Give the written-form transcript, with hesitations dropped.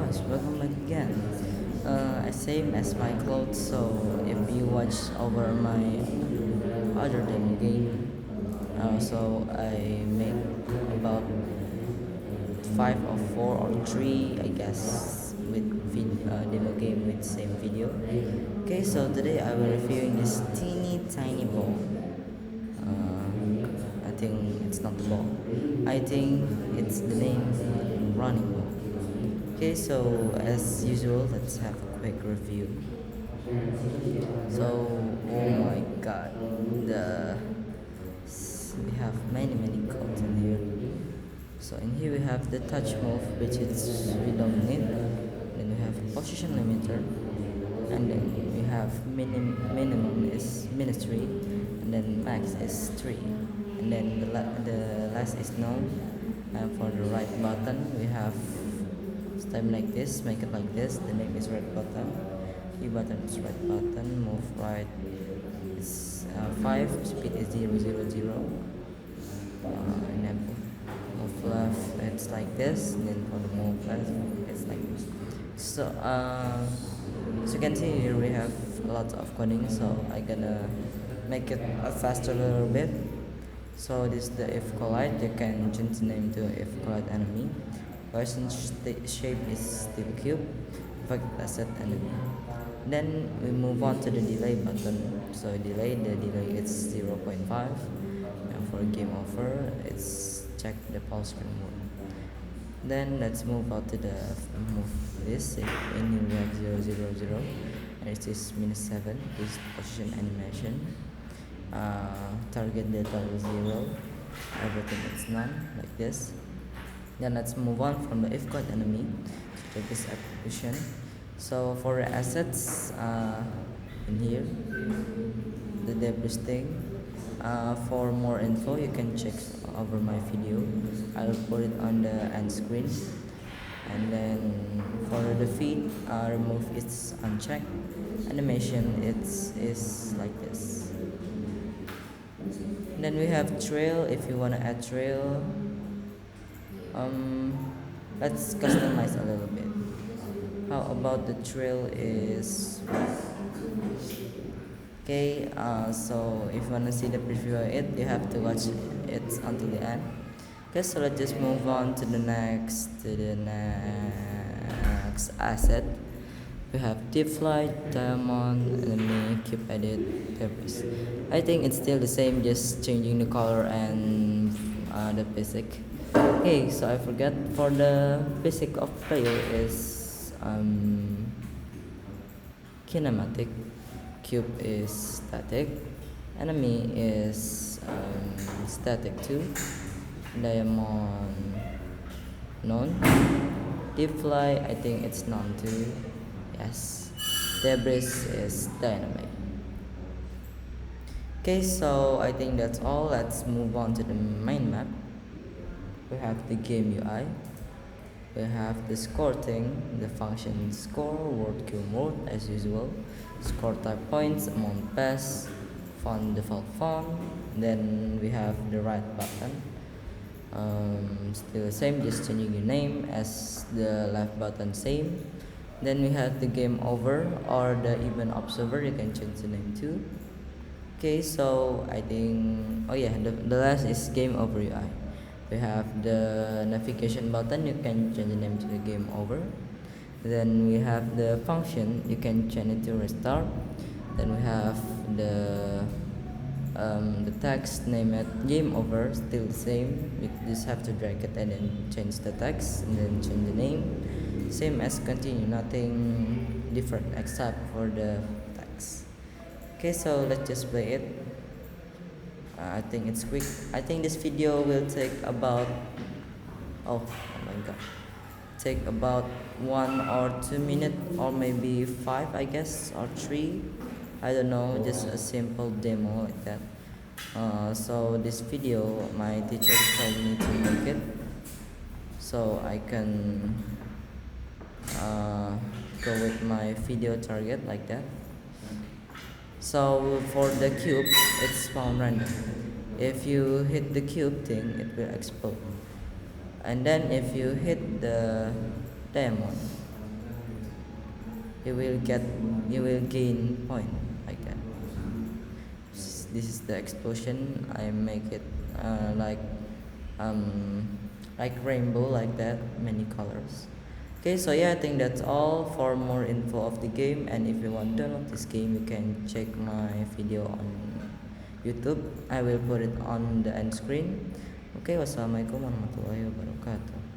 guys, welcome back again. Same as my clothes, so if you watch over my other demo game, so I make about 5 or 4 or 3, I guess, with demo game with same video. Okay, so today I will reviewing this teeny tiny ball. I think it's not the ball. I think it's the name running ball. Okay, so as usual, let's have a quick review. So, oh my god, the we have many codes in here. So in here we have the touch move, which is we don't need. Then we have position limiter, and then we have minimum is ministry, and then max is 3, and then the last is known. And for the right button we have time like this, make it like this. The name is right button, E button is right button, move right is 5, speed is 000, and then move left it's like this, and then for the move left it's like this. So as you can see here we have a lot of coding, so I gonna make it faster a little bit. So this is the if collide, you can change the name to if collide enemy. Version shape is still cube, effect asset enemy. Then we move on to the delay button. So the delay is 0.5, and for game over it's check the pulse screen mode. Then let's move on to the move this. If any we have 000, and it is -7. This is position animation. Target data is 0. Everything is none like this. Then let's move on from the if code enemy to this application. So for the assets in here, the debris thing. For more info, you can check over my video. I'll put it on the end screen. And then for the feed, remove it's unchecked. Animation is like this. Then we have trail. If you wanna add trail, let's customize a little bit. How about the trail is okay? So if you wanna see the preview of it, you have to watch it until the end. Okay, so let's just move on to the next asset. We have deep flight, diamond, enemy, cube edit, debris. I think it's still the same, just changing the color and the basic. Okay, so I forgot for the basic of player is kinematic, cube is static, enemy is static too, diamond none, deep fly I think it's none too, yes, debris is dynamic. Okay, so I think that's all. Let's move on to the main map. We have the game UI, we have the score thing, the function score, word kill mode as usual, score type points, amount pass, font default font. Then we have the right button, still the same, just changing your name as the left button same. Then we have the game over or the event observer, you can change the name too. Okay, so I think, oh yeah, the last is game over UI. We have the navigation button, you can change the name to the game over. Then we have the function, you can change it to restart. Then we have the text, name it game over, still the same. You just have to drag it and then change the text and then change the name. Same as continue, nothing different except for the text. Okay, so let's just play it. I think it's quick. I think this video will take about oh my god, take about 1 or 2 minutes, or maybe 5 I guess, or 3, I don't know, just a simple demo like that. So this video my teacher told me to make it so I can go with my video target like that. So for the cube, it's spawn random. If you hit the cube thing, it will explode. And then if you hit the diamond, you will gain point like that. This is the explosion. I make it um like rainbow like that, many colors. Okay, so yeah, I think that's all. For more info of the game, and if you want to download this game, you can check my video on YouTube. I will put it on the end screen. Okay, wassalamualaikum warahmatullahi wabarakatuh.